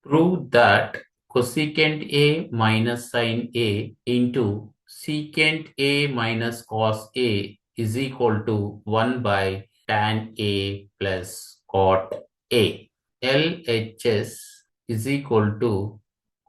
Prove that cosecant A minus sin A into secant A minus cos A is equal to 1 by tan A plus cot A. LHS is equal to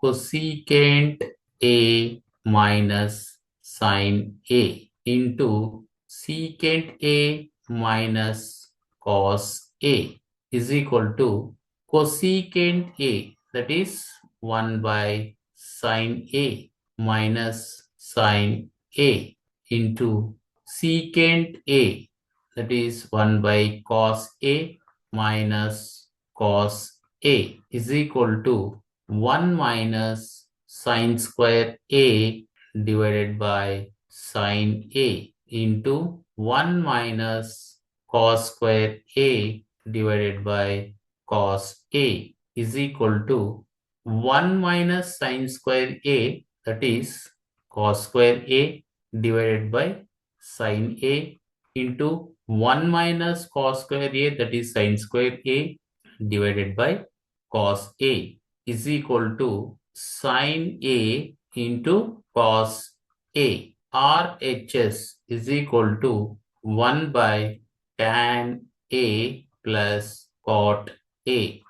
cosecant A minus sin A into secant A minus cos A is equal to cosecant A, that is 1 by sin A minus sin A into secant A, that is 1 by cos A minus cos A is equal to 1 minus sin square A divided by sin A into 1 minus cos square A divided by cos A is equal to 1 minus sin square A, that is cos square A divided by sin A into 1 minus cos square A, that is sin square A divided by cos A is equal to sin A into cos A. RHS is equal to 1 by tan A plus cot A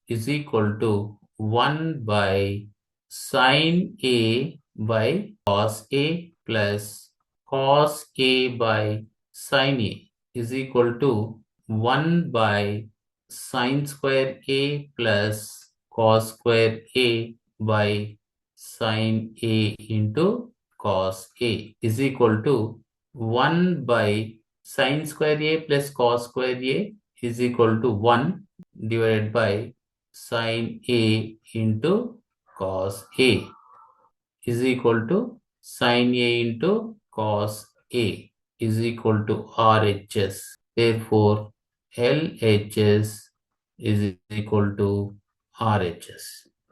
is equal to 1 by sin A by cos A plus cos A by sin A is equal to 1 by sin square A plus cos square A by sin A into cos A is equal to 1 by sin square A plus cos square A is equal to 1 divided by sin A into cos A is equal to sin A into cos A is equal to RHS. Therefore, LHS is equal to RHS.